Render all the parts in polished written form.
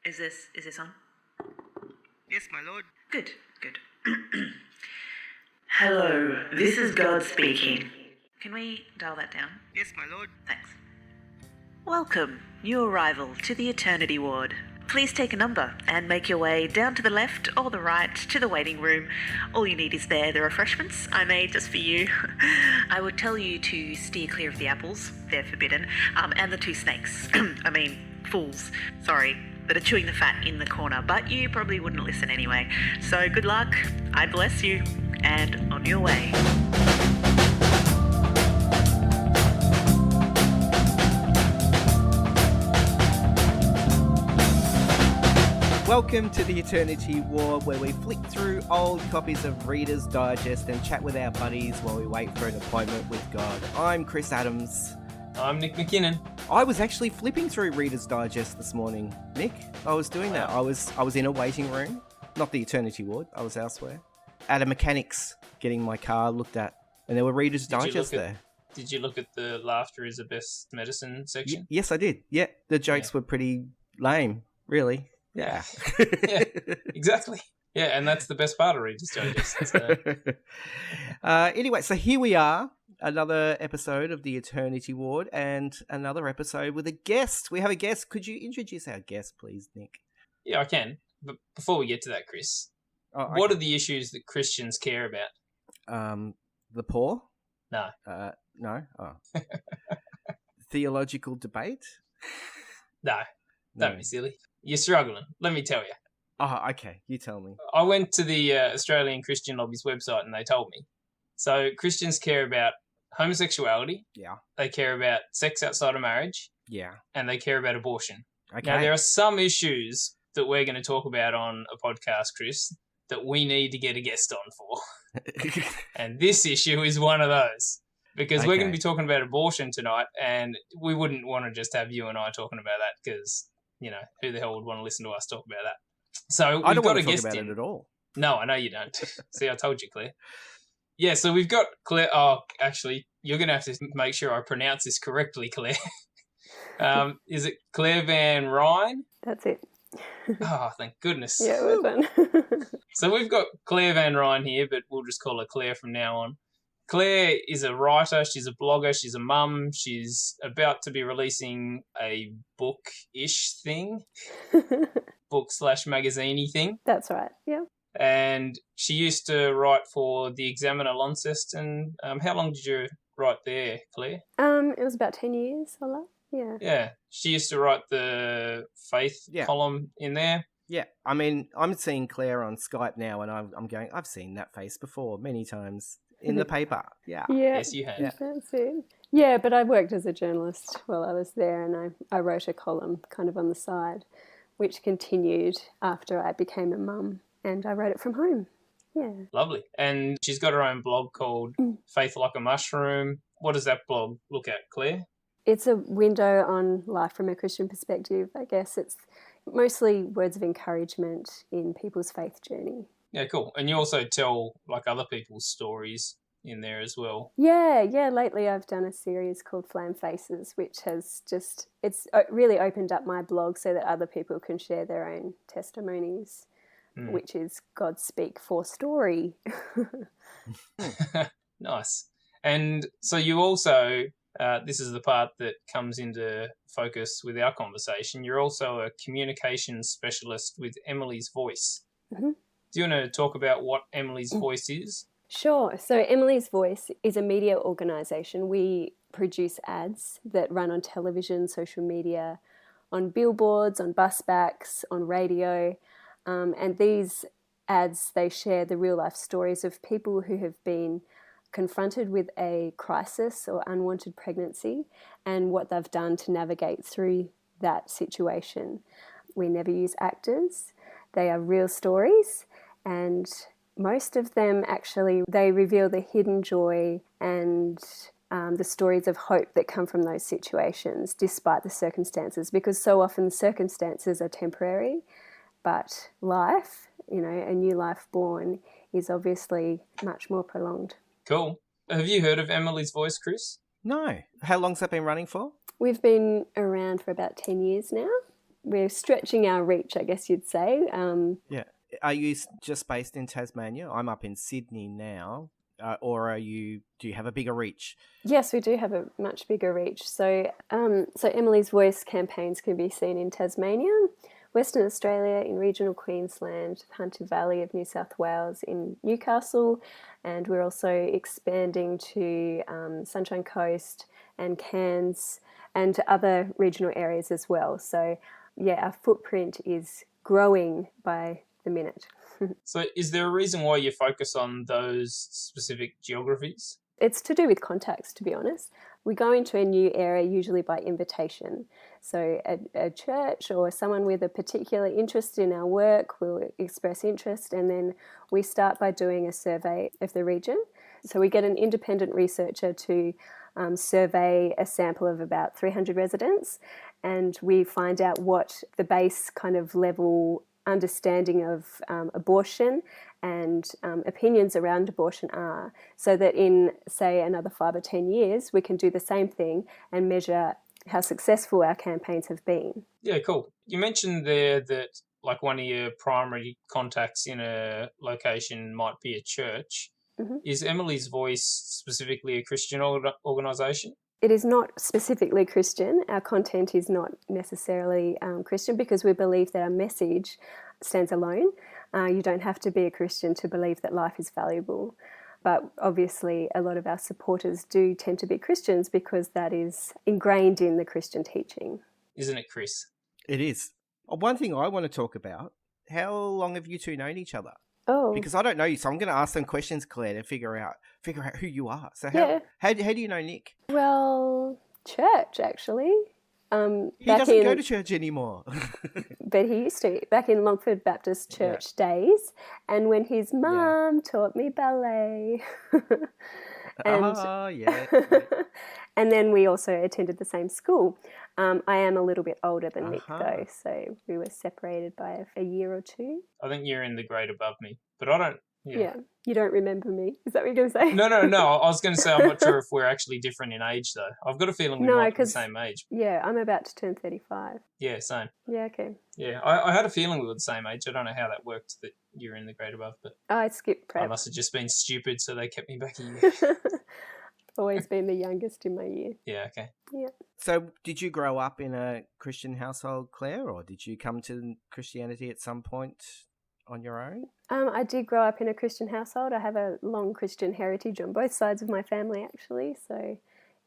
Is this on? Yes, my lord. Good. Hello, this is God speaking. Can we dial that down? Yes, my lord. Thanks. Welcome, new arrival, to the Eternity Ward. Please take a number and make your way down to the left or the right to the waiting room. All you need is the refreshments I made just for you. I would tell you to steer clear of the apples, they're forbidden, and the 2 snakes. I mean, fools, sorry, that are chewing the fat in the corner, but you probably wouldn't listen anyway. So good luck, I bless you, and on your way. Welcome to the Eternity War, where we flick through old copies of Reader's Digest and chat with our buddies while we wait for an appointment with God. I'm Chris Adams. I'm Nick McKinnon. I was actually flipping through Reader's Digest this morning, Nick. I was doing that. I was in a waiting room, not the Eternity Ward. I was elsewhere at a mechanic's getting my car looked at, and there were Reader's Digest there. Did you look at the laughter is the best medicine section? Yes, I did. Yeah, the jokes were pretty lame, really. Yeah. Yeah, exactly. Yeah, and that's the best part of Reader's Digest. So. Anyway, so here we are, another episode of the Eternity Ward, and another episode with a guest. We have a guest. Could you introduce our guest, please, Nick? Yeah, I can. But before we get to that, Chris, what are the issues that Christians care about? The poor? No. No? Oh. Theological debate? No. Don't be silly. You're struggling, let me tell you. Oh, okay. You tell me. I went to the Australian Christian Lobby's website and they told me. So Christians care about homosexuality. Yeah. They care about sex outside of marriage. Yeah. And they care about abortion. Okay. Now, there are some issues that we're going to talk about on a podcast, Chris, that we need to get a guest on for. And this issue is one of those. Because we're going to be talking about abortion tonight, and we wouldn't want to just have you and I talking about that because, you know, who the hell would want to listen to us talk about that? So I we've don't got want a to talk guest about in. it at all. No, I know you don't. See, I told you, Claire. Yeah, so we've got Claire. Oh, actually, you're going to have to make sure I pronounce this correctly, Claire. Is it Claire Van Ryn? That's it. Oh, thank goodness. Yeah, well done. So we've got Claire Van Ryn here, but we'll just call her Claire from now on. Claire is a writer, she's a blogger, she's a mum, she's about to be releasing a book-ish thing, book/magazine-y thing. That's right, yeah. And she used to write for the Examiner Launceston. How long did you write there, Claire? It was about 10 years, yeah. Yeah, she used to write the faith column in there. Yeah, I mean, I'm seeing Claire on Skype now, and I'm going, I've seen that face before many times. In the paper, yeah. Yes, you have. Yeah. That's it. Yeah, but I worked as a journalist while I was there, and I wrote a column kind of on the side, which continued after I became a mum, and I wrote it from home. Yeah. Lovely. And she's got her own blog called Faith Like a Mushroom. What does that blog look at, Claire? It's a window on life from a Christian perspective, I guess. It's mostly words of encouragement in people's faith journey. Yeah, cool. And you also tell like other people's stories in there as well. Yeah. Lately I've done a series called Flame Faces, which has it's really opened up my blog so that other people can share their own testimonies, which is God Speak for Story. Nice. And so you also, this is the part that comes into focus with our conversation, you're also a communications specialist with Emily's Voice. Mm-hmm. Do you want to talk about what Emily's Voice is? Sure. So Emily's Voice is a media organisation. We produce ads that run on television, social media, on billboards, on bus backs, on radio. And these ads, they share the real life stories of people who have been confronted with a crisis or unwanted pregnancy and what they've done to navigate through that situation. We never use actors. They are real stories. And most of them actually, they reveal the hidden joy and the stories of hope that come from those situations despite the circumstances, because so often the circumstances are temporary, but life, you know, a new life born is obviously much more prolonged. Cool. Have you heard of Emily's Voice, Chris? No. How long's that been running for? We've been around for about 10 years now. we're stretching our reach, I guess you'd say. Yeah. Are you just based in Tasmania? I'm up in Sydney now. Or do you have a bigger reach? Yes, we do have a much bigger reach. So Emily's Voice campaigns can be seen in Tasmania, Western Australia, in regional Queensland, Hunter Valley of New South Wales, in Newcastle, and we're also expanding to Sunshine Coast and Cairns and other regional areas as well. So yeah, our footprint is growing by the minute. So is there a reason why you focus on those specific geographies? It's to do with contacts, to be honest. We go into a new area usually by invitation. So a church or someone with a particular interest in our work will express interest, and then we start by doing a survey of the region. So we get an independent researcher to survey a sample of about 300 residents, and we find out what the base kind of level understanding of abortion and opinions around abortion are, so that in, say, another 5 or 10 years, we can do the same thing and measure how successful our campaigns have been. Yeah, cool. You mentioned there that like one of your primary contacts in a location might be a church. Mm-hmm. Is Emily's Voice specifically a Christian organisation? It is not specifically Christian. Our content is not necessarily Christian, because we believe that our message stands alone. You don't have to be a Christian to believe that life is valuable. But obviously a lot of our supporters do tend to be Christians because that is ingrained in the Christian teaching. Isn't it, Chris? It is. One thing I want to talk about, how long have you two known each other? Oh. Because I don't know you, so I'm going to ask some questions, Claire, to figure out who you are. So how do you know Nick? Well, church, actually. He doesn't go to church anymore. But he used to, back in Longford Baptist Church days, and when his mum taught me ballet. And then we also attended the same school. I am a little bit older than Nick, though, so we were separated by a year or two. I think you're in the grade above me, but I don't... Yeah. You don't remember me? Is that what you're going to say? No. I was going to say I'm not sure if we're actually different in age, though. I've got a feeling we might be the same age. Yeah, I'm about to turn 35. Yeah, same. Yeah, okay. Yeah, I had a feeling we were the same age. I don't know how that worked, that you're in the grade above, but... I skipped prep. I must have just been stupid, so they kept me back a year. Always been the youngest in my year. Yeah, okay. Yeah. So did you grow up in a Christian household, Claire, or did you come to Christianity at some point on your own? I did grow up in a Christian household. I have a long Christian heritage on both sides of my family, actually. So,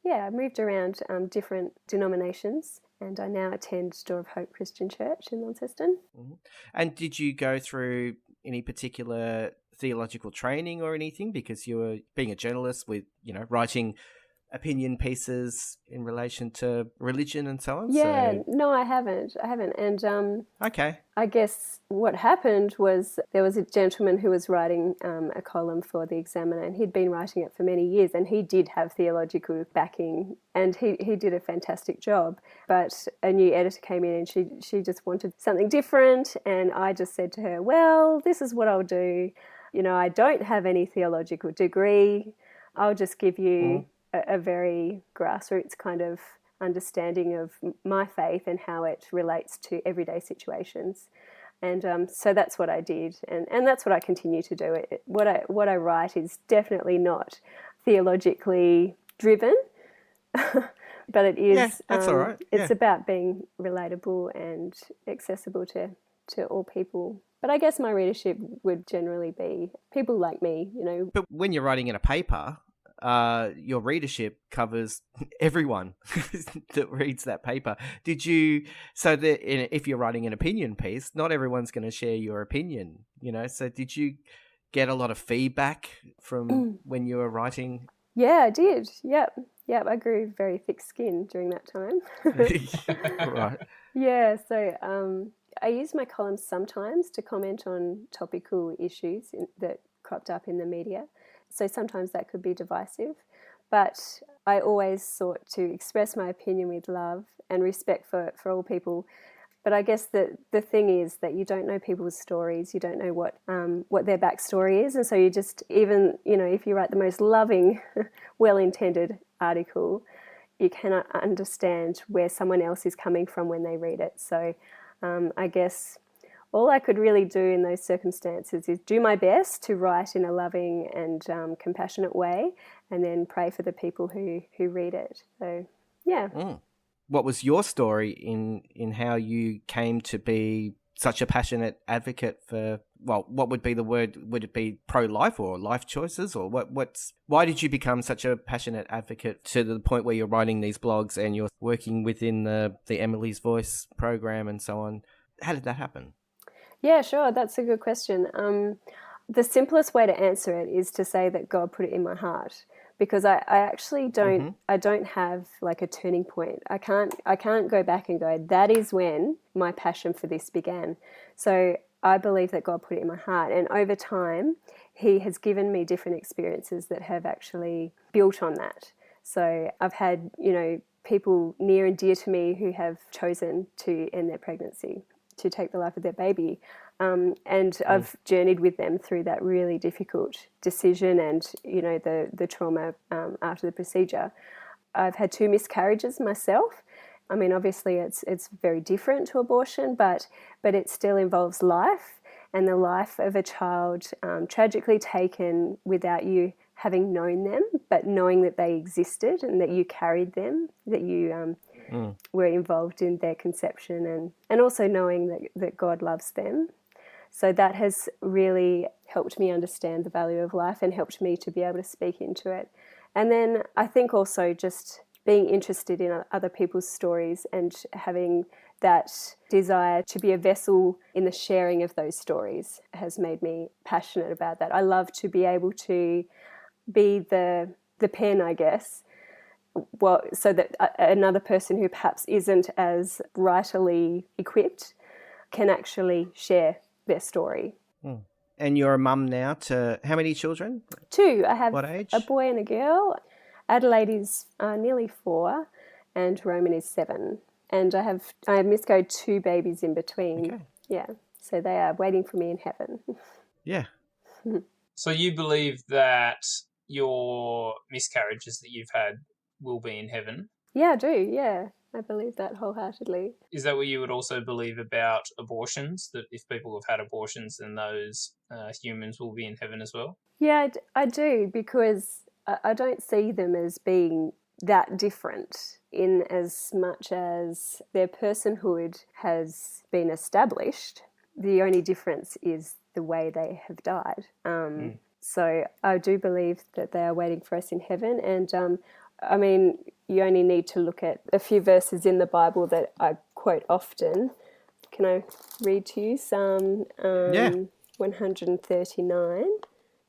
yeah, I moved around different denominations, and I now attend Door of Hope Christian Church in Launceston. Mm-hmm. And did you go through any particular theological training or anything, because you were being a journalist with, writing opinion pieces in relation to religion and so on? Yeah, no, I haven't. And okay. I guess what happened was there was a gentleman who was writing a column for the Examiner, and he'd been writing it for many years, and he did have theological backing, and he did a fantastic job. But a new editor came in, and she just wanted something different, and I just said to her, well, this is what I'll do. I don't have any theological degree. I'll just give you a very grassroots kind of understanding of my faith and how it relates to everyday situations. And so that's what I did, and that's what I continue to do. What I write is definitely not theologically driven, but it is. Yeah, that's all right. It's about being relatable and accessible to all people. But I guess my readership would generally be people like me, But when you're writing in a paper, your readership covers everyone that reads that paper. If you're writing an opinion piece, not everyone's going to share your opinion, so did you get a lot of feedback from when you were writing? Yeah, I did. Yep, I grew very thick skin during that time. Right. Yeah, so I use my columns sometimes to comment on topical issues that cropped up in the media. So sometimes that could be divisive, but I always sought to express my opinion with love and respect for all people. But I guess that the thing is that you don't know people's stories, you don't know what their backstory is, and so you just, even, if you write the most loving, well-intended article, you cannot understand where someone else is coming from when they read it. So I guess all I could really do in those circumstances is do my best to write in a loving and compassionate way, and then pray for the people who read it. So, yeah. What was your story in how you came to be such a passionate advocate for, well, what would be the word? Would it be pro-life or life choices, or why did you become such a passionate advocate to the point where you're writing these blogs and you're working within the Emily's Voice program and so on? How did that happen? Yeah, sure. That's a good question. The simplest way to answer it is to say that God put it in my heart, because I actually don't I don't have like a turning point. I can't go back and go, that is when my passion for this began. So I believe that God put it in my heart, and over time he has given me different experiences that have actually built on that. So I've had, people near and dear to me who have chosen to end their pregnancy, to take the life of their baby. And I've journeyed with them through that really difficult decision and, the trauma after the procedure. I've had 2 miscarriages myself. I mean, obviously it's very different to abortion, but it still involves life, and the life of a child tragically taken without you having known them, but knowing that they existed and that you carried them, that you were involved in their conception, and also knowing that God loves them. So that has really helped me understand the value of life and helped me to be able to speak into it. And then I think also just being interested in other people's stories and having that desire to be a vessel in the sharing of those stories has made me passionate about that. I love to be able to be the pen, I guess, well, so that another person who perhaps isn't as writerly equipped can actually share their story. And you're a mum now to how many children? 2. I have what age? A boy and a girl. Adelaide is nearly 4 and Roman is 7. And I have miscarried 2 babies in between. Okay. Yeah. So they are waiting for me in heaven. Yeah. So you believe that your miscarriages that you've had will be in heaven? Yeah, I do. Yeah. I believe that wholeheartedly. Is that what you would also believe about abortions, that if people have had abortions, then those humans will be in heaven as well? Yeah, I do, because I don't see them as being that different, in as much as their personhood has been established. The only difference is the way they have died. So I do believe that they are waiting for us in heaven. And I mean, you only need to look at a few verses in the Bible that I quote often. Can I read to you Psalm 139,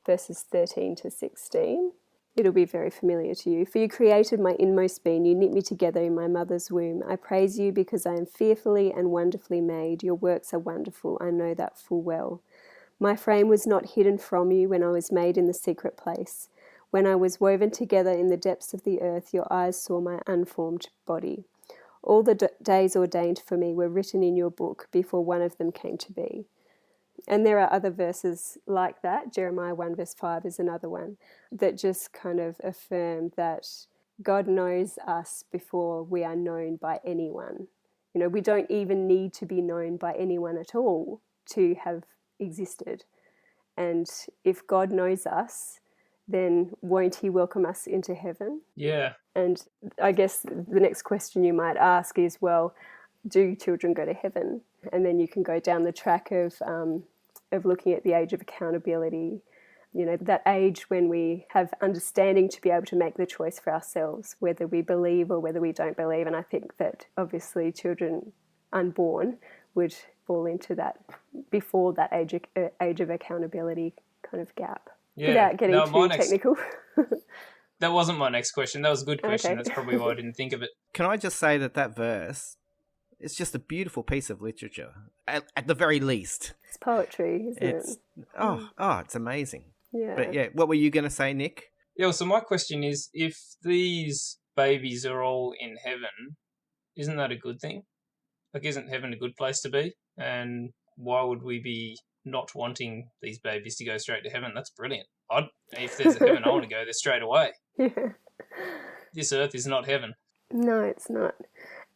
verses 13 to 16? It'll be very familiar to you. For you created my inmost being, you knit me together in my mother's womb. I praise you because I am fearfully and wonderfully made. Your works are wonderful, I know that full well. My frame was not hidden from you when I was made in the secret place. When I was woven together in the depths of the earth, your eyes saw my unformed body. All the days ordained for me were written in your book before one of them came to be. And there are other verses like that. Jeremiah 1 verse 5 is another one that just kind of affirm that God knows us before we are known by anyone. We don't even need to be known by anyone at all to have existed. And if God knows us, then won't he welcome us into heaven? Yeah. And I guess the next question you might ask is, well, do children go to heaven? And then you can go down the track of looking at the age of accountability, that age when we have understanding to be able to make the choice for ourselves, whether we believe or whether we don't believe. And I think that obviously children unborn would fall into that before that age of accountability kind of gap. Yeah. Without getting too technical. That wasn't my next question. That was a good question. Okay. That's probably why I didn't think of it. Can I just say that verse is just a beautiful piece of literature, at the very least. It's poetry, isn't it? It's amazing. Yeah. But yeah, what were you going to say, Nick? Yeah, so my question is, if these babies are all in heaven, isn't that a good thing? Like, isn't heaven a good place to be? And why would we be not wanting these babies to go straight to heaven? That's brilliant. If there's a heaven, I want to go there straight away. Yeah. This earth is not heaven. No, it's not.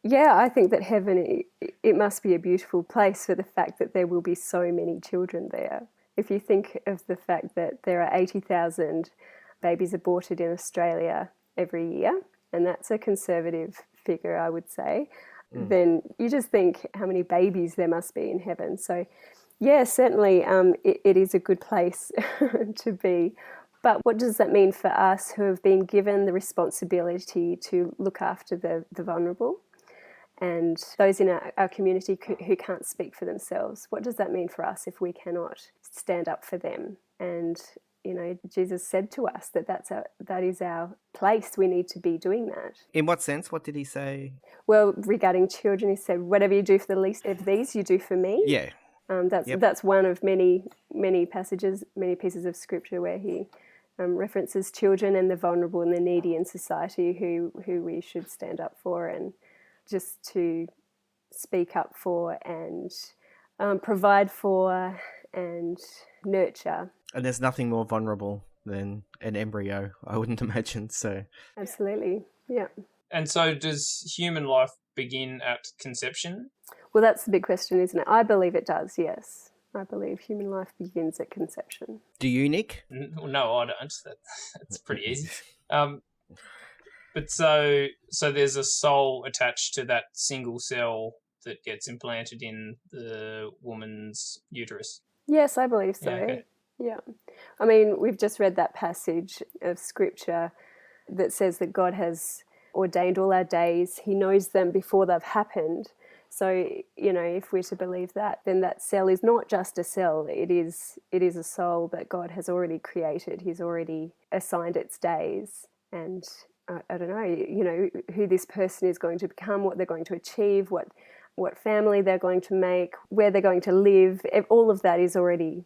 Yeah, I think that heaven, it must be a beautiful place for the fact that there will be so many children there. If you think of the fact that there are 80,000 babies aborted in Australia every year, and that's a conservative figure, I would say, then you just think how many babies there must be in heaven. So, yeah, certainly it is a good place to be. But what does that mean for us who have been given the responsibility to look after the vulnerable and those in our community who can't speak for themselves? What does that mean for us if we cannot stand up for them? And Jesus said to us that is our place. We need to be doing that. In what sense? What did he say? Well, regarding children, he said, "Whatever you do for the least of these, you do for me." Yeah. That's one of many passages, many pieces of scripture where he references children and the vulnerable and the needy in society who we should stand up for and just to speak up for and provide for and nurture. And there's nothing more vulnerable than an embryo, I wouldn't imagine. So Absolutely, yeah. And so does human life begin at conception? Well, that's the big question, isn't it? I believe it does, yes. I believe human life begins at conception. do you, Nick? No, I don't. That's pretty easy. But so there's a soul attached to that single cell that gets implanted in the woman's uterus. Yes, I believe so. Yeah, okay. Yeah. I mean, we've just read that passage of scripture that says that God has ordained all our days. He knows them before they've happened. So, if we're to believe that, then that cell is not just a cell. It is a soul that God has already created. He's already assigned its days. And I don't know, who this person is going to become, what they're going to achieve, what family they're going to make, where they're going to live. All of that is already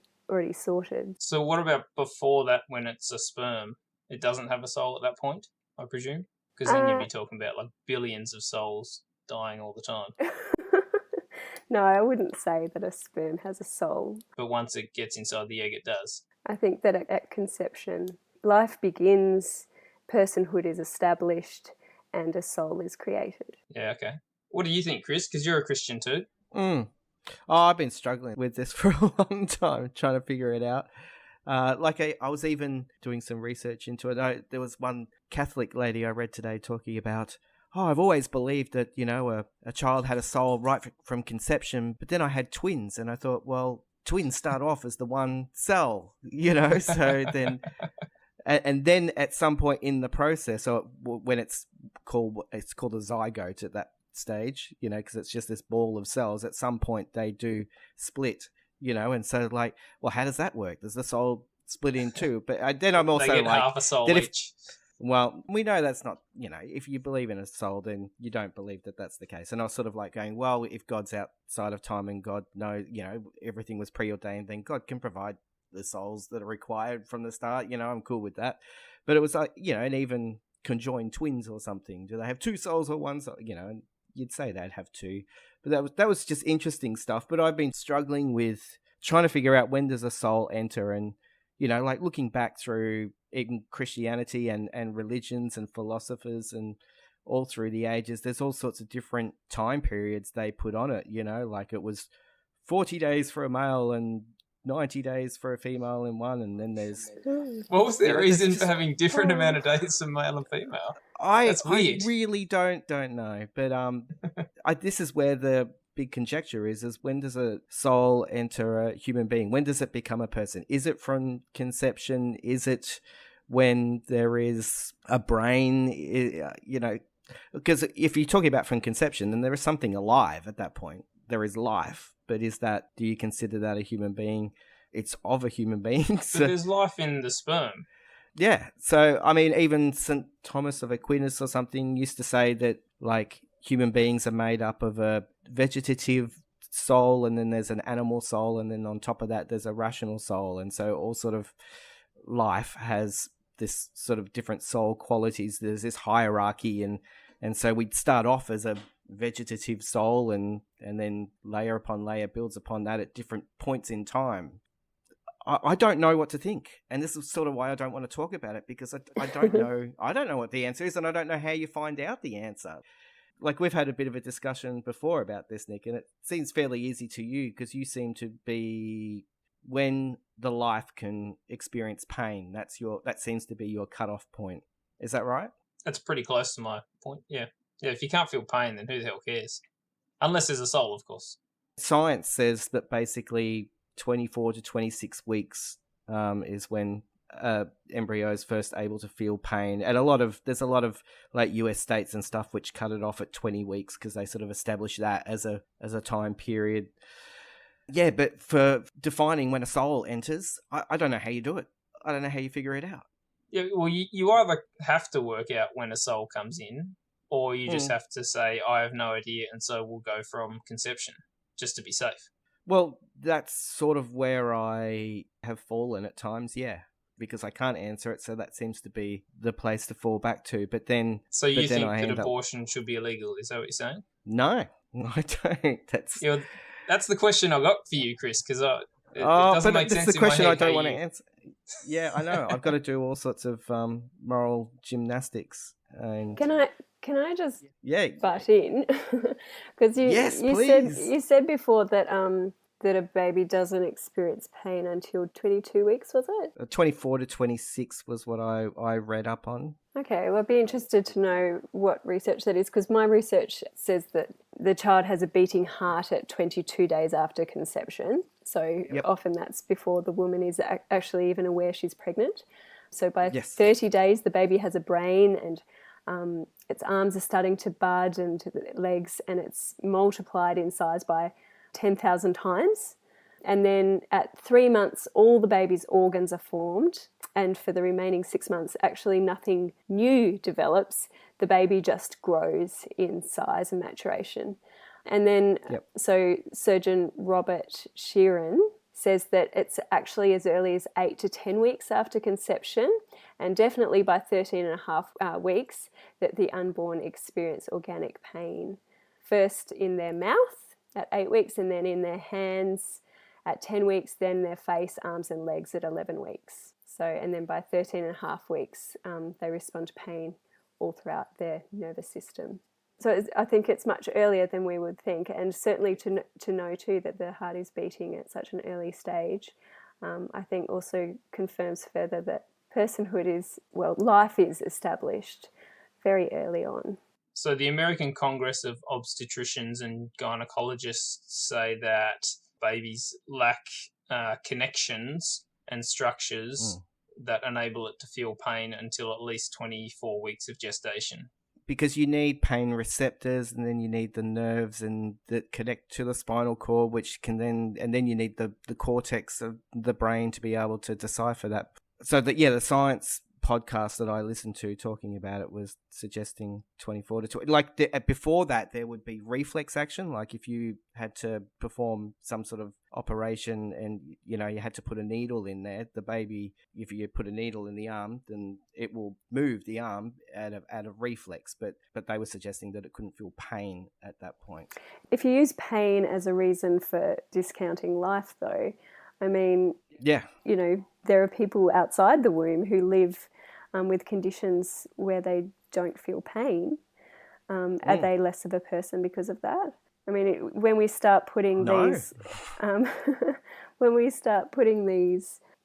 sorted. So what about before that, when it's a sperm? It doesn't have a soul at that point, I presume? Because then you'd be talking about like billions of souls dying all the time. No, I wouldn't say that a sperm has a soul. But once it gets inside the egg, it does. I think that at conception, life begins, personhood is established, and a soul is created. Yeah, okay. What do you think, Chris? Because you're a Christian too. Oh, I've been struggling with this for a long time, trying to figure it out. I was even doing some research into it. There was one Catholic lady I read today talking about, I've always believed that, a child had a soul right from conception, but then I had twins, and I thought, well, twins start off as the one cell, so then... And then at some point in the process, or when it's called a zygote at that stage, because it's just this ball of cells, at some point they do split, and so like, well, how does that work? Does the soul split in two? But then I'm also they get like, half a soul each. Well, we know that's not, if you believe in a soul, then you don't believe that that's the case. And I was sort of like going, well, if God's outside of time and God knows, everything was preordained, then God can provide the souls that are required from the start. I'm cool with that. But it was like, and even conjoined twins or something. Do they have two souls or one soul? And you'd say they'd have two. But that was just interesting stuff. But I've been struggling with trying to figure out, when does a soul enter? And, like looking back through even Christianity and religions and philosophers and all through the ages, there's all sorts of different time periods they put on it, like it was 40 days for a male and 90 days for a female in one, and then there's... What was the reason for having different amount of days for male and female? That's weird. I really don't know, but this is where the big conjecture is when does a soul enter a human being? When does it become a person? Is it from conception? Is it when there is a brain? Because if you're talking about from conception, then there is something alive at that point. There is life. But do you consider that a human being? It's of a human being. So there's life in the sperm. Yeah. So, I mean, even St. Thomas of Aquin or something used to say that, like, human beings are made up of a vegetative soul, and then there's an animal soul, and then on top of that, there's a rational soul. And so all sort of life has this sort of different soul qualities. There's this hierarchy, and so we'd start off as a vegetative soul, and then layer upon layer builds upon that at different points in time. I don't know what to think, and this is sort of why I don't want to talk about it, because I don't know. I don't know what the answer is, and I don't know how you find out the answer. like we've had a bit of a discussion before about this, Nick, and it seems fairly easy to you because you seem to be when the life can experience pain. That seems to be your cutoff point. Is that right? That's pretty close to my point. Yeah. Yeah. If you can't feel pain, then who the hell cares? Unless there's a soul, of course. Science says that basically 24 to 26 weeks is when embryo is first able to feel pain, and there's a lot of like US states and stuff which cut it off at 20 weeks because they sort of establish that as a time period. Yeah, but for defining when a soul enters, I don't know how you do it. I don't know how you figure it out. Yeah, well, you either have to work out when a soul comes in, or you just have to say, I have no idea, and so we'll go from conception, just to be safe. Well, that's sort of where I have fallen at times, yeah, because I can't answer it, so that seems to be the place to fall back to. But then... So you think that abortion should be illegal, is that what you're saying? No, I don't. That's the question I got for you, Chris, because it doesn't make sense. That's the question I don't want to answer. Yeah, I know. I've got to do all sorts of moral gymnastics. And Can I just butt in? Because you said before that that a baby doesn't experience pain until 22 weeks, was it? 24 to 26 was what I read up on. Okay, well, I'd be interested to know what research that is, because my research says that the child has a beating heart at 22 days after conception. So often that's before the woman is actually even aware she's pregnant. So by 30 days, the baby has a brain and its arms are starting to bud and legs, and it's multiplied in size by 10,000 times. And then at 3 months, all the baby's organs are formed. And for the remaining 6 months, actually nothing new develops. The baby just grows in size and maturation. And then, so Surgeon Robert Sheeran says that it's actually as early as 8 to 10 weeks after conception, and definitely by 13 and a half weeks that the unborn experience organic pain. First in their mouth at 8 weeks, and then in their hands at 10 weeks, then their face, arms and legs at 11 weeks. So, and then by 13 and a half weeks, they respond to pain all throughout their nervous system. So I think it's much earlier than we would think, and certainly to know too that the heart is beating at such an early stage, I think also confirms further that personhood life is established very early on. So the American Congress of Obstetricians and Gynecologists say that babies lack connections and structures that enable it to feel pain until at least 24 weeks of gestation. Because you need pain receptors, and then you need the nerves and that connect to the spinal cord, which can then you need the cortex of the brain to be able to decipher that. So the science podcast that I listened to talking about it was suggesting 24 to 20. Like before that, there would be reflex action. Like if you had to perform some sort of operation and you had to put a needle in there, the baby, if you put a needle in the arm, then it will move the arm out of reflex. But they were suggesting that it couldn't feel pain at that point. If you use pain as a reason for discounting life, though, I mean, there are people outside the womb who live with conditions where they don't feel pain. Are they less of a person because of that? I mean, when we start putting these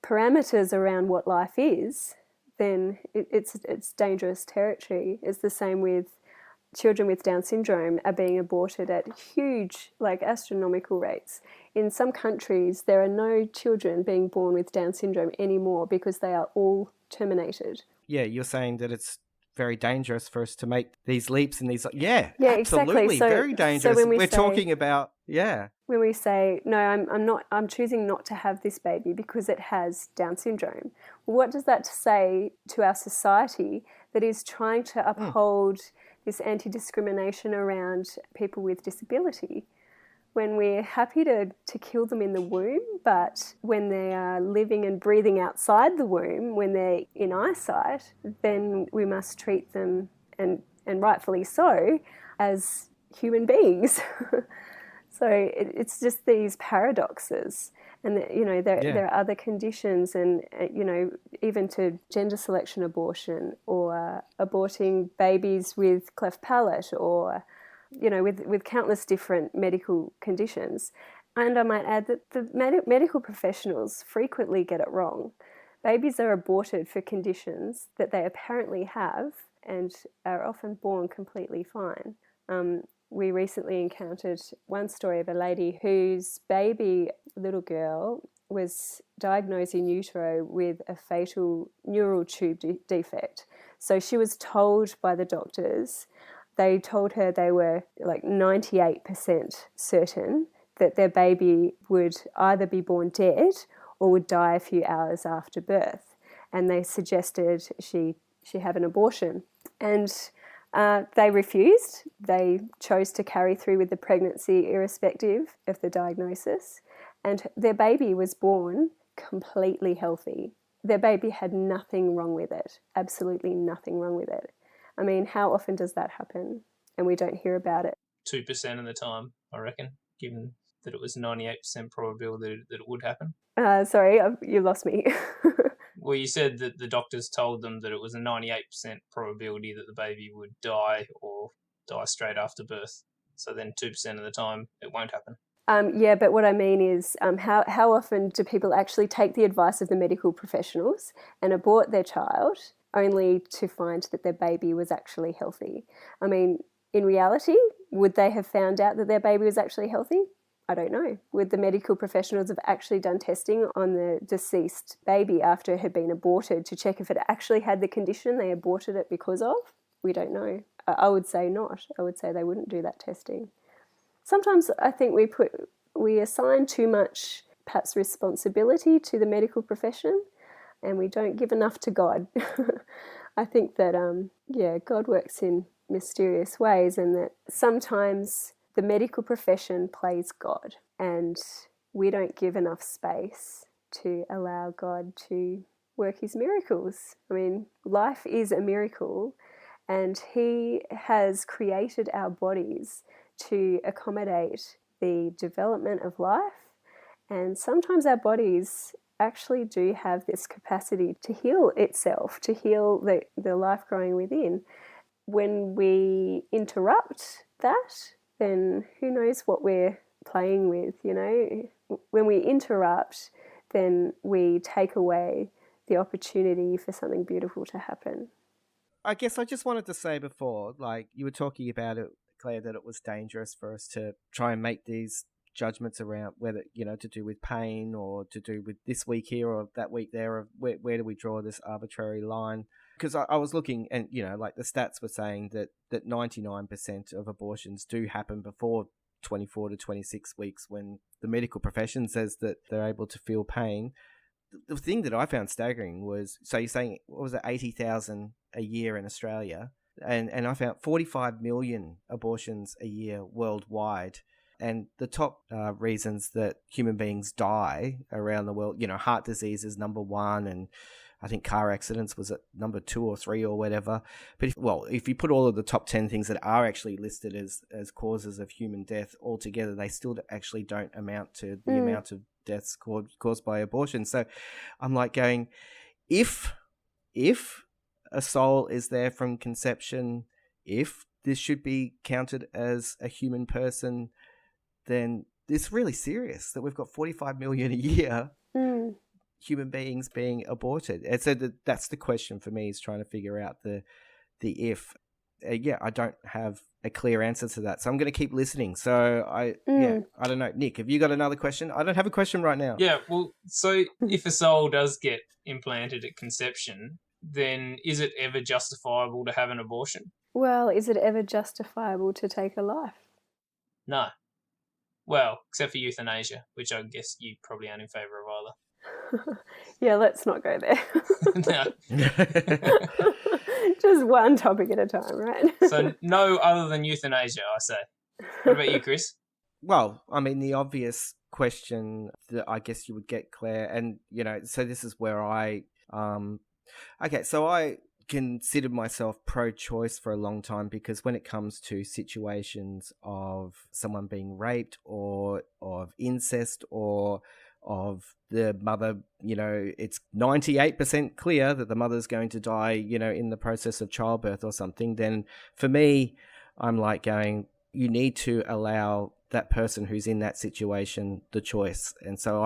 parameters around what life is, then it's dangerous territory. It's the same with children with Down syndrome are being aborted at huge, astronomical rates. In some countries, there are no children being born with Down syndrome anymore because they are all terminated. Yeah, you're saying that it's very dangerous for us to make these leaps and these... Yeah, absolutely. Exactly. So, very dangerous. So we're talking about... When we say, no, I'm choosing not to have this baby because it has Down syndrome. Well, what does that say to our society that is trying to uphold this anti-discrimination around people with disability? When we're happy to kill them in the womb, but when they are living and breathing outside the womb, when they're in eyesight, then we must treat them, and rightfully so, as human beings. So it's just these paradoxes. And, there are other conditions, and, even to gender selection abortion or aborting babies with cleft palate or with countless different medical conditions. And I might add that the medical professionals frequently get it wrong. Babies are aborted for conditions that they apparently have and are often born completely fine. We recently encountered one story of a lady whose baby little girl was diagnosed in utero with a fatal neural tube defect. So she was told by the doctors, they told her they were like 98% certain that their baby would either be born dead or would die a few hours after birth. And they suggested she have an abortion. And they refused. They chose to carry through with the pregnancy irrespective of the diagnosis. And their baby was born completely healthy. Their baby had nothing wrong with it, absolutely nothing wrong with it. I mean, how often does that happen? And we don't hear about it. 2% of the time, I reckon, given that it was 98% probability that it would happen. Sorry, you lost me. Well, you said that the doctors told them that it was a 98% probability that the baby would die or die straight after birth. So then 2% of the time, it won't happen. Yeah, but what I mean is how often do people actually take the advice of the medical professionals and abort their child only to find that their baby was actually healthy? I mean, in reality, would they have found out that their baby was actually healthy? I don't know. Would the medical professionals have actually done testing on the deceased baby after it had been aborted to check if it actually had the condition they aborted it because of? We don't know. I would say not. I would say they wouldn't do that testing. Sometimes I think we assign too much, perhaps, responsibility to the medical profession, and we don't give enough to God. I think that, God works in mysterious ways, and that sometimes the medical profession plays God, and we don't give enough space to allow God to work his miracles. I mean, life is a miracle, and he has created our bodies to accommodate the development of life. And sometimes our bodies actually do have this capacity to heal itself, to heal the life growing within. When we interrupt that, then who knows what we're playing with, When we interrupt, then we take away the opportunity for something beautiful to happen. I guess I just wanted to say before, like you were talking about it, Claire, that it was dangerous for us to try and make these judgments around whether, to do with pain or to do with this week here or that week there, or where do we draw this arbitrary line? Because I was looking and, like the stats were saying that 99% of abortions do happen before 24 to 26 weeks when the medical profession says that they're able to feel pain. The thing that I found staggering was, so you're saying, what was it, 80,000 a year in Australia? And I found 45 million abortions a year worldwide. And the top reasons that human beings die around the world, heart disease is number one, and I think car accidents was at number 2 or 3 or whatever. But if you put all of the top 10 things that are actually listed as causes of human death all together, they still actually don't amount to the amount of deaths caused by abortion. So I'm like going, if a soul is there from conception, if this should be counted as a human person, then it's really serious that we've got 45 million a year human beings being aborted. And so that's the question for me, is trying to figure out the if. I don't have a clear answer to that, so I'm going to keep listening. So I don't know. Nick, have you got another question? I don't have a question right now. Yeah, well, so if a soul does get implanted at conception, then is it ever justifiable to have an abortion? Well, is it ever justifiable to take a life? No. Well, except for euthanasia, which I guess you probably aren't in favour of either. Yeah, let's not go there. No. Just one topic at a time, right? So no other than euthanasia, I say. What about you, Chris? Well, I mean, the obvious question that I guess you would get, Claire, and, so this is where I considered myself pro-choice for a long time, because when it comes to situations of someone being raped or of incest or of the mother, it's 98% clear that the mother's going to die, in the process of childbirth or something, then for me, I'm like going, you need to allow that person who's in that situation the choice. And so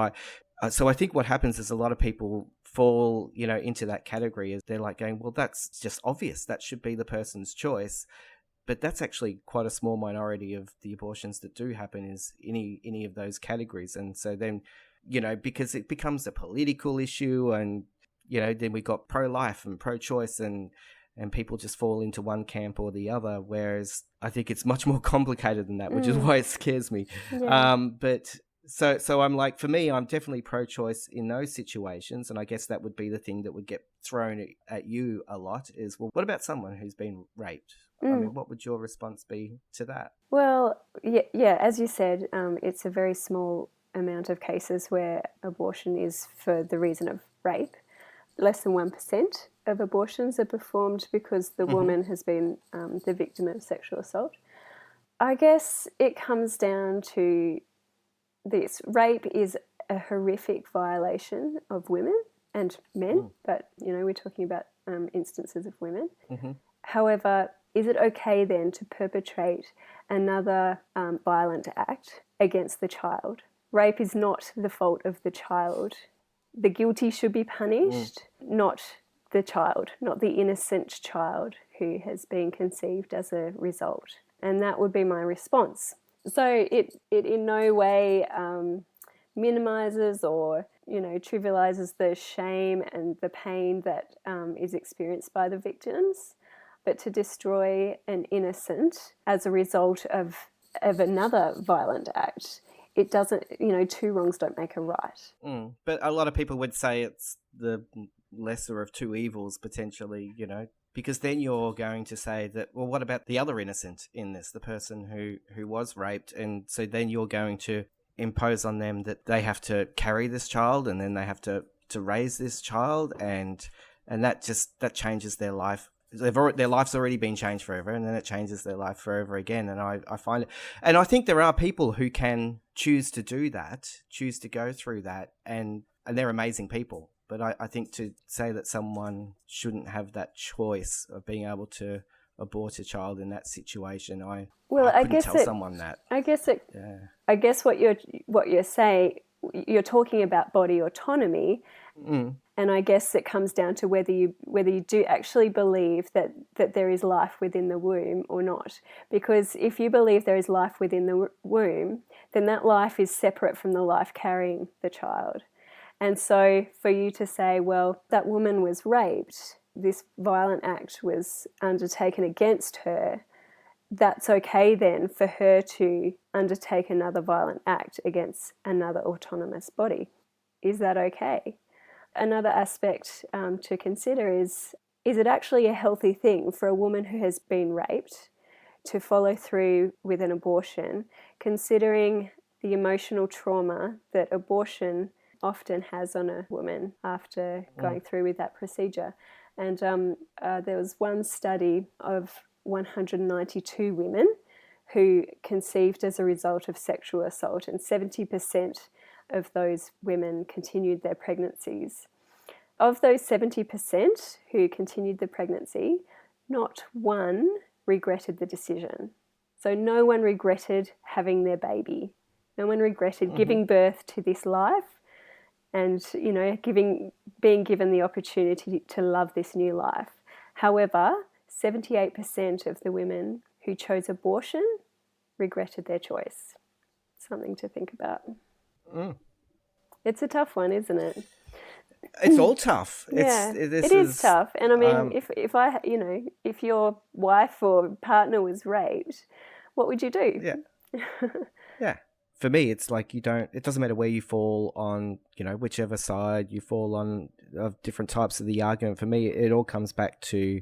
I think what happens is a lot of people fall, into that category. Is they're like going, well, that's just obvious. That should be the person's choice. But that's actually quite a small minority of the abortions that do happen is any of those categories. And so then, because it becomes a political issue, and, then we got pro-life and pro-choice, and people just fall into one camp or the other, whereas I think it's much more complicated than that, which is why it scares me. Yeah. But so I'm like, for me, I'm definitely pro-choice in those situations, and I guess that would be the thing that would get thrown at you a lot is, well, what about someone who's been raped? I mean, what would your response be to that? Well, yeah, as you said, it's a very small amount of cases where abortion is for the reason of rape. Less than 1% of abortions are performed because the woman has been the victim of sexual assault. I guess it comes down to this. Rape is a horrific violation of women and men, but, we're talking about instances of women. However, is it okay then to perpetrate another violent act against the child? Rape is not the fault of the child. The guilty should be punished, not the child, not the innocent child who has been conceived as a result. And that would be my response. So it in no way minimises or, trivialises the shame and the pain that is experienced by the victims. But to destroy an innocent as a result of another violent act, it doesn't, two wrongs don't make a right. But a lot of people would say it's the lesser of two evils, potentially, because then you're going to say that, well, what about the other innocent in this, the person who was raped? And so then you're going to impose on them that they have to carry this child, and then they have to raise this child, and that changes their life. Their life's already been changed forever, and then it changes their life forever again. And I find it, and I think there are people who can choose to do that, choose to go through that, and they're amazing people. But I think to say that someone shouldn't have that choice of being able to abort a child in that situation, I couldn't tell someone that. I guess what you're saying, you're talking about body autonomy. And I guess it comes down to whether you do actually believe that there is life within the womb or not. Because if you believe there is life within the womb, then that life is separate from the life carrying the child. And so for you to say, well, that woman was raped, this violent act was undertaken against her, that's okay then for her to undertake another violent act against another autonomous body. Is that okay? Another aspect to consider is it actually a healthy thing for a woman who has been raped to follow through with an abortion, considering the emotional trauma that abortion often has on a woman after going through with that procedure? And there was one study of 192 women who conceived as a result of sexual assault, and 70% of those women continued their pregnancies. Of those 70% who continued the pregnancy, not one regretted the decision. So no one regretted having their baby. No one regretted giving birth to this life and, being given the opportunity to love this new life. However, 78% of the women who chose abortion regretted their choice. Something to think about. It's a tough one, isn't it? It's all tough. It is tough. And I mean, if your wife or partner was raped, what would you do? Yeah. Yeah. For me, it's like it doesn't matter where you fall on, whichever side you fall on of different types of the argument. For me, it all comes back to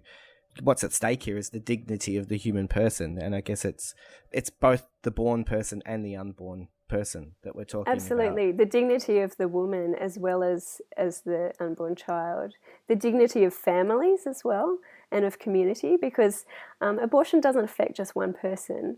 what's at stake here is the dignity of the human person. And I guess it's both the born person and the unborn person that we're talking Absolutely. about. The dignity of the woman as well as the unborn child. The dignity of families as well and of community, because abortion doesn't affect just one person.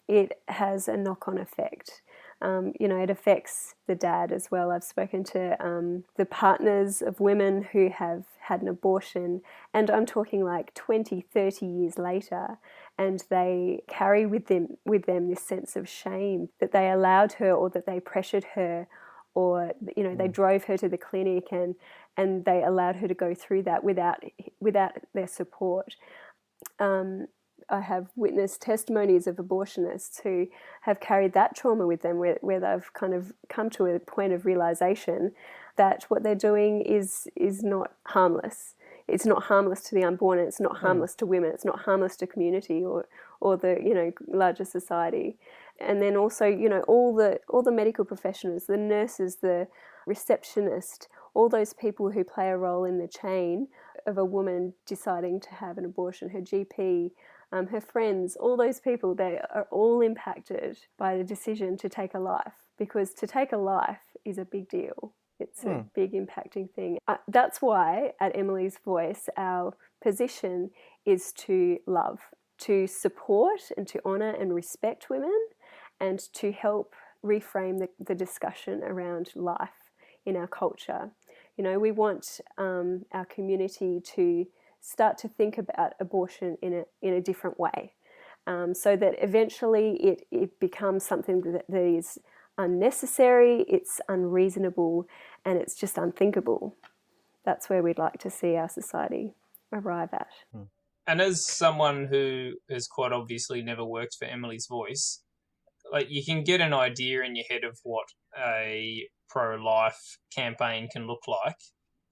It has a knock-on effect. It affects the dad as well. I've spoken to the partners of women who have had an abortion, and I'm talking like 20, 30 years later, and they carry with them this sense of shame that they allowed her, or that they pressured her, or they drove her to the clinic and they allowed her to go through that without their support. I have witnessed testimonies of abortionists who have carried that trauma with them, where they've kind of come to a point of realization that what they're doing is not harmless. It's not harmless to the unborn. It's not harmless to women. It's not harmless to community or the larger society. And then also all the medical professionals, the nurses, the receptionist, all those people who play a role in the chain of a woman deciding to have an abortion, her GP, her friends, all those people, they are all impacted by the decision to take a life, because to take a life is a big deal. It's a big impacting thing. That's why at Emily's Voice, our position is to love, to support and to honour and respect women, and to help reframe the discussion around life in our culture. We want our community to start to think about abortion in a different way, so that eventually it becomes something that is unnecessary, it's unreasonable, and it's just unthinkable. That's where we'd like to see our society arrive at. And as someone who has quite obviously never worked for Emily's Voice, like, you can get an idea in your head of what a pro-life campaign can look like.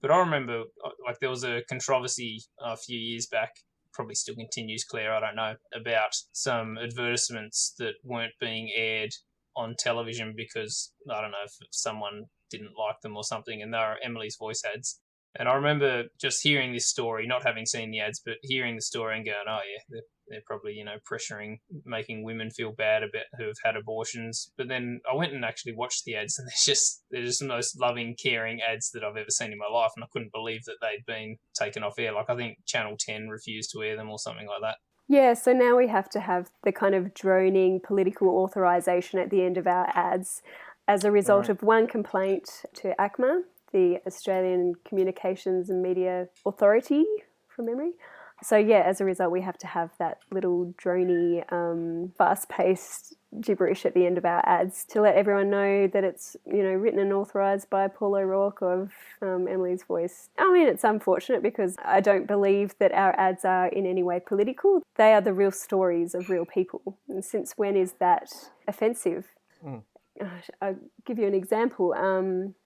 But I remember, like, there was a controversy a few years back, probably still continues, Claire, I don't know, about some advertisements that weren't being aired on television because, I don't know, if someone didn't like them or something, and they were Emily's Voice ads. And I remember just hearing this story, not having seen the ads, but hearing the story and going, oh yeah, they're probably, pressuring, making women feel bad about who have had abortions. But then I went and actually watched the ads, and they're just the most loving, caring ads that I've ever seen in my life, and I couldn't believe that they'd been taken off air. Like, I think Channel 10 refused to air them or something like that. Yeah, so now we have to have the kind of droning political authorisation at the end of our ads as a result of one complaint to ACMA, the Australian Communications and Media Authority, from memory. So yeah, as a result, we have to have that little drony, fast-paced gibberish at the end of our ads to let everyone know that it's, written and authorised by Paul O'Rourke of Emily's Voice. I mean, it's unfortunate because I don't believe that our ads are in any way political. They are the real stories of real people. And since when is that offensive? I'll give you an example.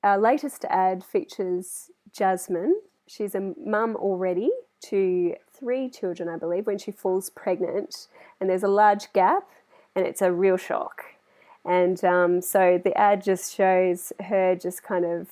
Our latest ad features Jasmine. She's a mum already to 3 children, I believe, when she falls pregnant, and there's a large gap, and it's a real shock. And so the ad just shows her just kind of,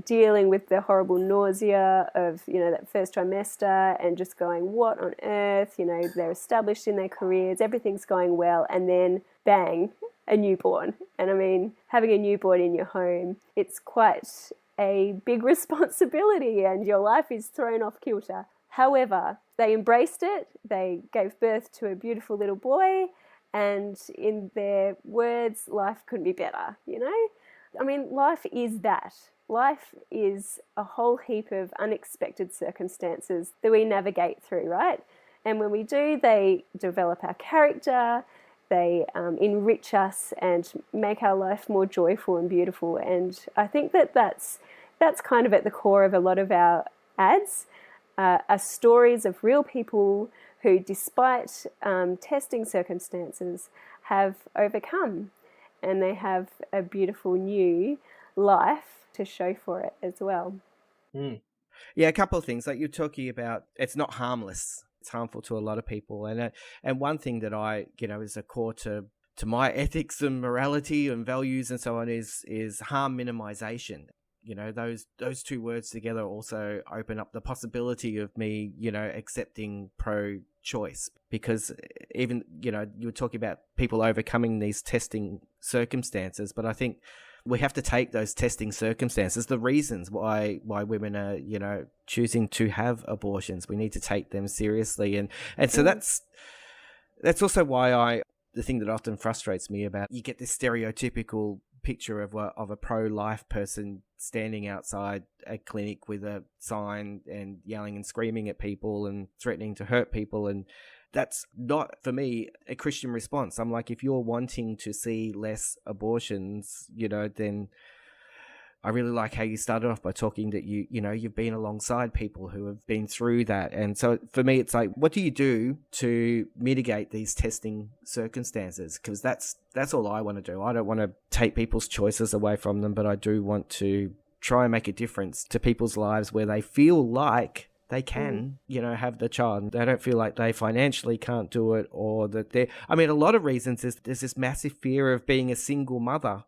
dealing with the horrible nausea of, that first trimester, and just going, what on earth? They're established in their careers, everything's going well, and then bang, a newborn. And I mean, having a newborn in your home, it's quite a big responsibility, and your life is thrown off kilter. However, they embraced it, they gave birth to a beautiful little boy, and in their words, life couldn't be better, I mean, life is that. Life is a whole heap of unexpected circumstances that we navigate through, right? And when we do, they develop our character, they enrich us and make our life more joyful and beautiful. And I think that's kind of at the core of a lot of our ads, are stories of real people who, despite testing circumstances, have overcome, and they have a beautiful new life to show for it as well. Yeah, a couple of things. Like you're talking about, it's not harmless. It's harmful to a lot of people. And one thing that I, is a core to my ethics and morality and values and so on is harm minimization. Those two words together also open up the possibility of me, accepting pro-choice, because even, you were talking about people overcoming these testing circumstances, but I think we have to take those testing circumstances, the reasons why women are, choosing to have abortions. We need to take them seriously. And so that's also why the thing that often frustrates me about, you get this stereotypical picture of a pro-life person standing outside a clinic with a sign and yelling and screaming at people and threatening to hurt people, and that's not, for me, a Christian response. I'm like, if you're wanting to see less abortions, then I really like how you started off by talking that you've been alongside people who have been through that. And so for me, it's like, what do you do to mitigate these testing circumstances? Because that's all I want to do. I don't want to take people's choices away from them, but I do want to try and make a difference to people's lives where they feel like they can, have the child. They don't feel like they financially can't do it, or that a lot of reasons is there's this massive fear of being a single mother.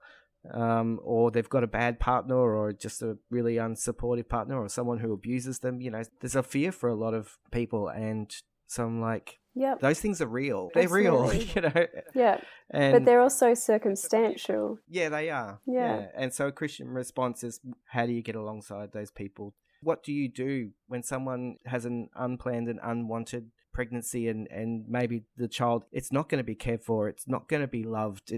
Or they've got a bad partner, or just a really unsupportive partner, or someone who abuses them. There's a fear for a lot of people, and so I'm like, those things are real. They're Absolutely. real, Yeah, but they're also circumstantial. Yeah, they are. Yeah, and so a Christian response is, how do you get alongside those people? What do you do when someone has an unplanned and unwanted pregnancy, and maybe the child, it's not going to be cared for, it's not going to be loved,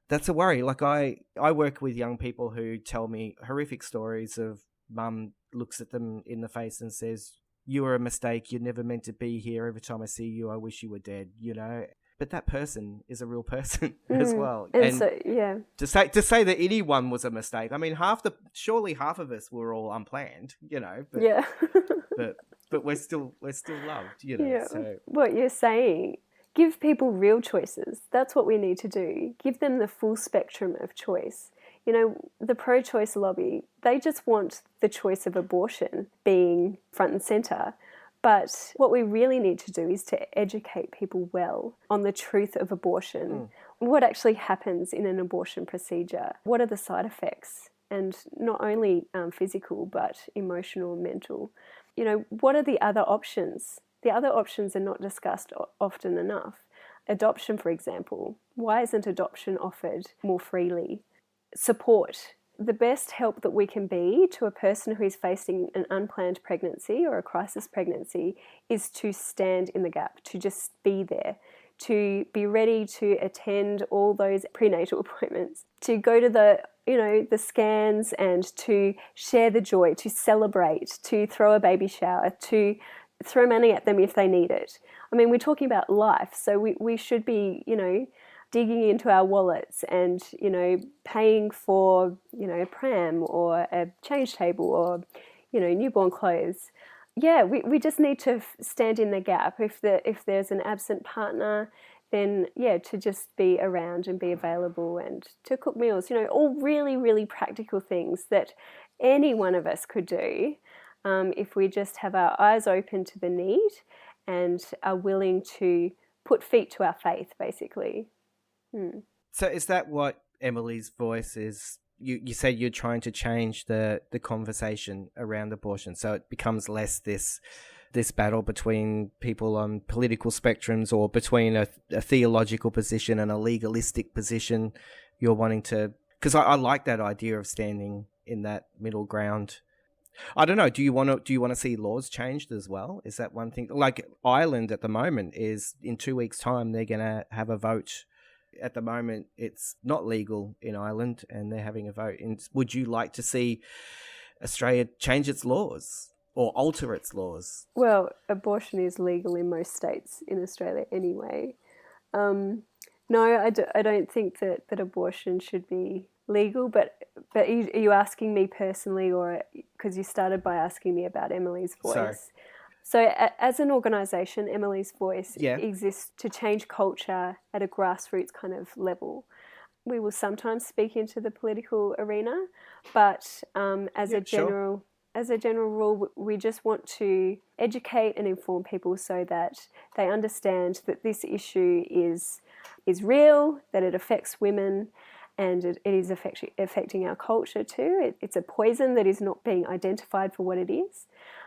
that's a worry. Like I work with young people who tell me horrific stories of mum looks at them in the face and says, "You were a mistake. You're never meant to be here. Every time I see you, I wish you were dead." But that person is a real person as well. And so, yeah. To say that anyone was a mistake, I mean, surely half of us were all unplanned, But, yeah. but we're still loved, Yeah. So. What you're saying, give people real choices. That's what we need to do. Give them the full spectrum of choice. The pro-choice lobby, they just want the choice of abortion being front and centre. But what we really need to do is to educate people well on the truth of abortion, what actually happens in an abortion procedure, what are the side effects, and not only physical but emotional and mental. What are the other options? The other options are not discussed often enough. Adoption, for example. Why isn't adoption offered more freely? Support. The best help that we can be to a person who is facing an unplanned pregnancy or a crisis pregnancy is to stand in the gap, to just be there, to be ready to attend all those prenatal appointments, to go to the scans and to share the joy, to celebrate, to throw a baby shower, to throw money at them if they need it. I mean, we're talking about life, so we should be, digging into our wallets and, paying for, a pram or a change table or, newborn clothes. Yeah, we just need to stand in the gap. If there's an absent partner, then, to just be around and be available and to cook meals, all really, really practical things that any one of us could do if we just have our eyes open to the need and are willing to put feet to our faith, basically. So is that what Emily's voice is? You said you're trying to change the conversation around abortion, so it becomes less this battle between people on political spectrums or between a theological position and a legalistic position. You're wanting to, because I like that idea of standing in that middle ground. I don't know. Do you want to see laws changed as well? Is that one thing? Like Ireland at the moment is, in 2 weeks' time, they're going to have a vote. At the moment, it's not legal in Ireland, and they're having a vote. And would you like to see Australia change its laws or alter its laws? Well, abortion is legal in most states in Australia anyway. No, I don't think that abortion should be legal, but are you asking me personally, or because you started by asking me about Emily's voice? Sorry. So as an organisation, Emily's Voice exists to change culture at a grassroots kind of level. We will sometimes speak into the political arena, but as a general rule, we just want to educate and inform people so that they understand that this issue is real, that it affects women, and it is affecting our culture too. It's a poison that is not being identified for what it is.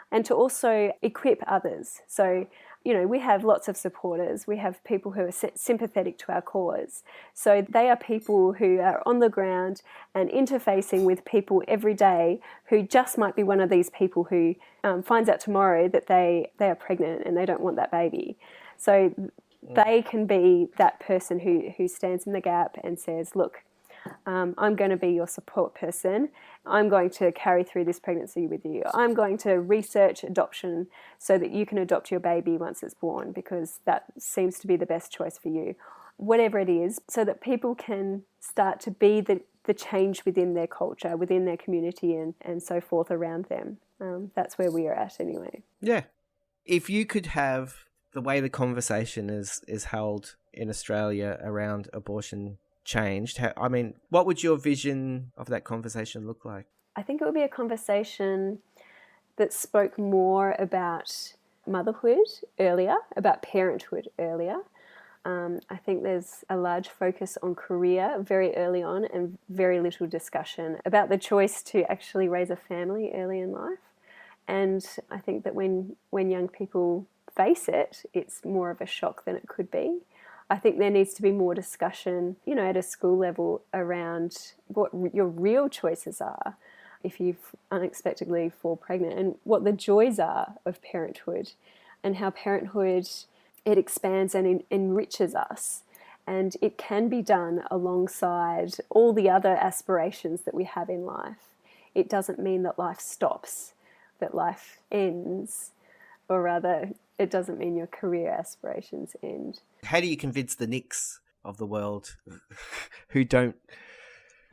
And to also equip others. So, we have lots of supporters. We have people who are sympathetic to our cause. So they are people who are on the ground and interfacing with people every day who just might be one of these people who finds out tomorrow that they are pregnant and they don't want that baby. So they can be that person who stands in the gap and says, look, I'm going to be your support person. I'm going to carry through this pregnancy with you. I'm going to research adoption so that you can adopt your baby once it's born, because that seems to be the best choice for you. Whatever it is, so that people can start to be the change within their culture, within their community and so forth around them. That's where we are at anyway. Yeah. If you could have the way the conversation is held in Australia around abortion changed, what would your vision of that conversation look like? I think it would be a conversation that spoke more about motherhood earlier, about parenthood earlier. I think there's a large focus on career very early on and very little discussion about the choice to actually raise a family early in life. And I think that when young people face it, it's more of a shock than it could be. I think there needs to be more discussion, at a school level around what your real choices are if you unexpectedly fall pregnant, and what the joys are of parenthood, and how parenthood, it expands and enriches us. And it can be done alongside all the other aspirations that we have in life. It doesn't mean that life stops, that life ends, or rather, it doesn't mean your career aspirations end. How do you convince the Nicks of the world who don't...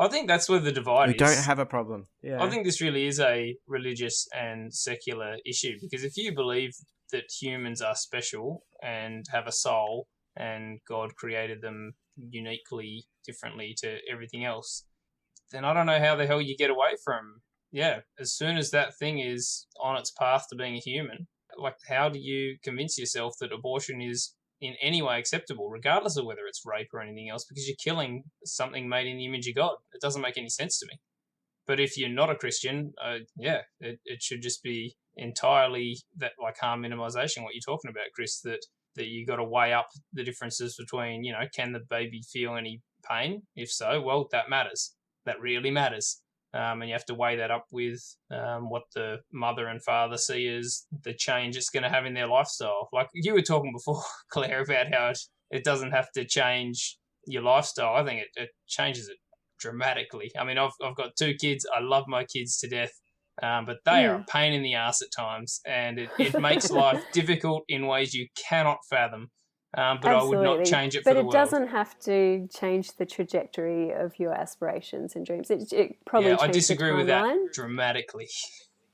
I think that's where the divide is. Who don't have a problem. Yeah. I think this really is a religious and secular issue, because if you believe that humans are special and have a soul and God created them uniquely, differently to everything else, then I don't know how the hell you get away from, as soon as that thing is on its path to being a human, like, how do you convince yourself that abortion is in any way acceptable, regardless of whether it's rape or anything else, because you're killing something made in the image of God? It doesn't make any sense to me. But if you're not a Christian, it should just be entirely that, like, harm minimization, what you're talking about, Chris, that you got to weigh up the differences between, can the baby feel any pain? If so, well, that matters. That really matters. And you have to weigh that up with what the mother and father see as the change it's going to have in their lifestyle. Like you were talking before, Claire, about how it doesn't have to change your lifestyle. I think it changes it dramatically. I mean, I've got 2 kids. I love my kids to death, but they are a pain in the ass at times, and it makes life difficult in ways you cannot fathom. But Absolutely. I would not change it for the world. But it doesn't have to change the trajectory of your aspirations and dreams. It probably changes the timeline. I disagree with that dramatically.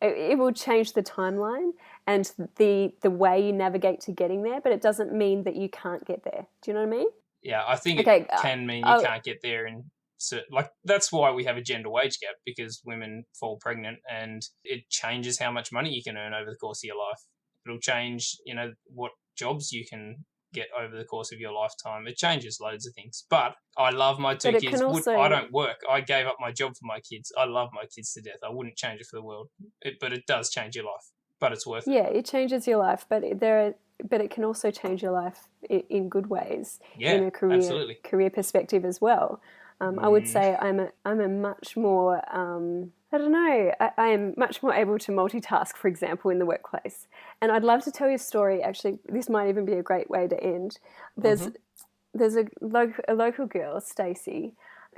It will change the timeline and the way you navigate to getting there, but it doesn't mean that you can't get there. Do you know what I mean? Yeah, I think it can mean you can't get there. That's why we have a gender wage gap, because women fall pregnant and it changes how much money you can earn over the course of your life. It'll change, what jobs you can get over the course of your lifetime. It changes loads of things. But I love my 2 kids. I don't work. I gave up my job for my kids. I love my kids to death. I wouldn't change it for the world. But it does change your life. But it's worth it. Yeah, it changes your life, but it can also change your life in good ways. In a career perspective as well. I would say I'm a much more I am much more able to multitask, for example, in the workplace. And I'd love to tell you a story. Actually, this might even be a great way to end. There's a local girl, Stacey,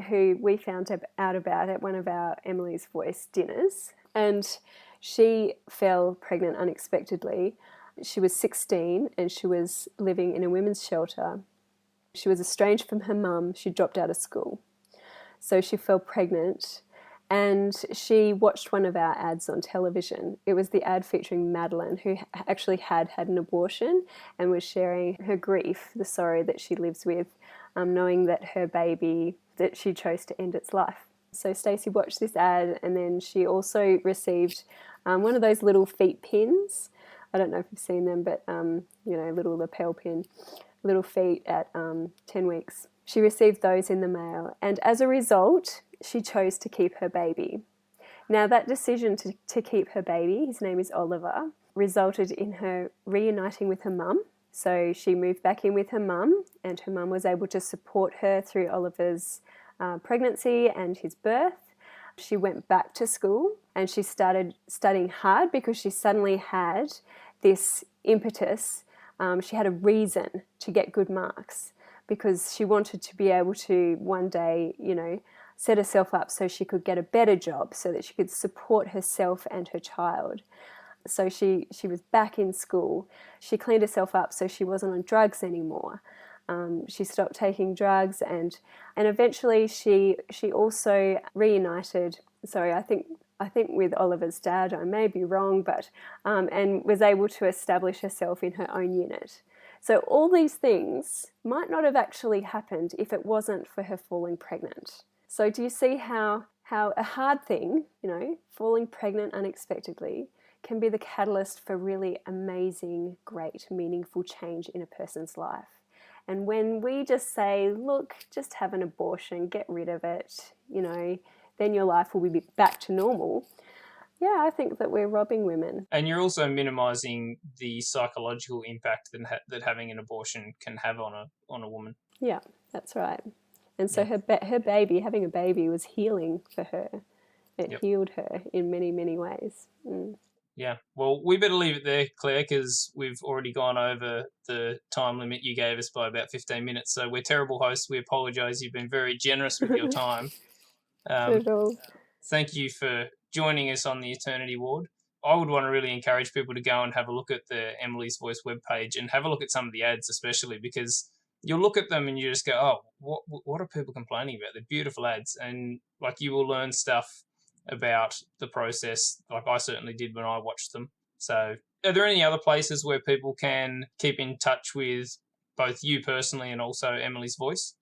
who we found out about at one of our Emily's Voice dinners, and she fell pregnant unexpectedly. She was 16 and she was living in a women's shelter. She was estranged from her mum. She dropped out of school. So she fell pregnant and she watched one of our ads on television. It was the ad featuring Madeline, who actually had an abortion and was sharing her grief, the sorrow that she lives with, knowing that her baby, that she chose to end its life. So Stacey watched this ad, and then she also received one of those little feet pins. I don't know if you've seen them, but little lapel pin, little feet at 10 weeks. She received those in the mail, and as a result, she chose to keep her baby. Now, that decision to keep her baby, his name is Oliver, resulted in her reuniting with her mum. So she moved back in with her mum, and her mum was able to support her through Oliver's pregnancy and his birth. She went back to school and she started studying hard because she suddenly had this impetus she had a reason to get good marks because she wanted to be able to one day, set herself up so she could get a better job so that she could support herself and her child. So she was back in school. She cleaned herself up so she wasn't on drugs anymore. She stopped taking drugs and eventually she also reunited. Sorry, I think with Oliver's dad, I may be wrong, but and was able to establish herself in her own unit. So all these things might not have actually happened if it wasn't for her falling pregnant. So do you see how a hard thing, falling pregnant unexpectedly, can be the catalyst for really amazing, great, meaningful change in a person's life? And when we just say, look, just have an abortion, get rid of it, then your life will be back to normal. Yeah, I think that we're robbing women. And you're also minimising the psychological impact that having an abortion can have on a woman. Yeah, that's right. And so her baby, having a baby, was healing for her. It healed her in many, many ways. Mm. Yeah. Well, we better leave it there, Claire, because we've already gone over the time limit you gave us by about 15 minutes. So we're terrible hosts. We apologise. You've been very generous with your time. Thank you for joining us on the Eternity Ward. I would want to really encourage people to go and have a look at the Emily's Voice webpage and have a look at some of the ads, especially because you'll look at them and you just go, oh, what are people complaining about? They're beautiful ads. And you will learn stuff about the process, like I certainly did when I watched them. So are there any other places where people can keep in touch with both you personally and also Emily's Voice?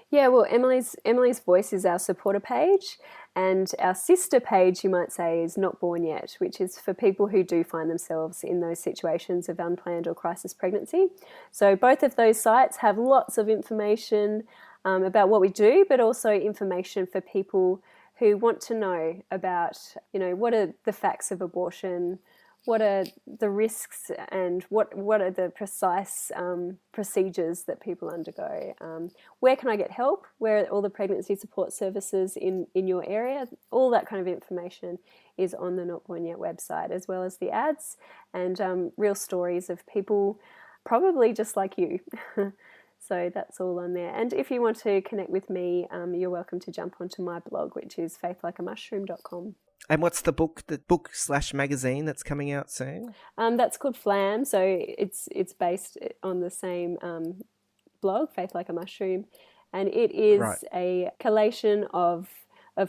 Yeah, well, Emily's Voice is our supporter page, and our sister page, you might say, is Not Born Yet, which is for people who do find themselves in those situations of unplanned or crisis pregnancy. So both of those sites have lots of information about what we do, but also information for people who want to know about, what are the facts of abortion, what are the risks, and what are the precise procedures that people undergo. Where can I get help? Where are all the pregnancy support services in your area? All that kind of information is on the Not Born Yet website, as well as the ads and real stories of people probably just like you. So that's all on there. And if you want to connect with me, you're welcome to jump onto my blog, which is faithlikeamushroom.com. And what's the book/magazine that's coming out soon? That's called Flam. So it's based on the same blog, Faith Like a Mushroom. And it is a collation of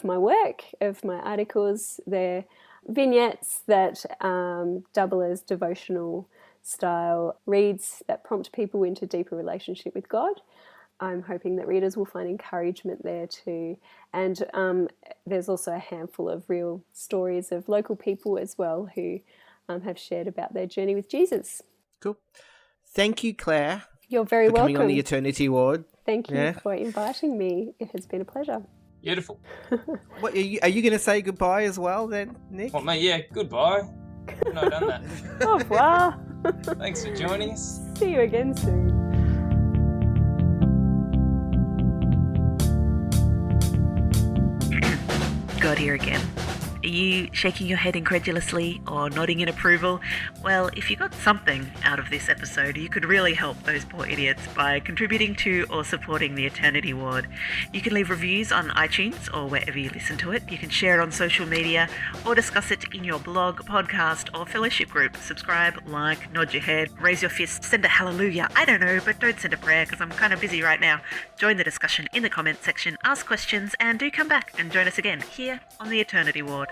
my work, of my articles. They're vignettes that double as devotional style reads that prompt people into deeper relationship with God. I'm hoping that readers will find encouragement there too. And there's also a handful of real stories of local people as well who have shared about their journey with Jesus. Cool. Thank you, Claire. You're very welcome. Coming on the Eternity Ward. Thank you for inviting me. It has been a pleasure. Beautiful. What are you going to say goodbye as well then, Nick? What, mate? Yeah, goodbye. I've not done that. Au revoir. Thanks for joining us. See you again soon. God here again. Are you shaking your head incredulously or nodding in approval? Well, if you got something out of this episode, you could really help those poor idiots by contributing to or supporting the Eternity Ward. You can leave reviews on iTunes or wherever you listen to it. You can share it on social media or discuss it in your blog, podcast, or fellowship group. Subscribe, like, nod your head, raise your fist, send a hallelujah. I don't know, but don't send a prayer because I'm kind of busy right now. Join the discussion in the comments section, ask questions, and do come back and join us again here on the Eternity Ward.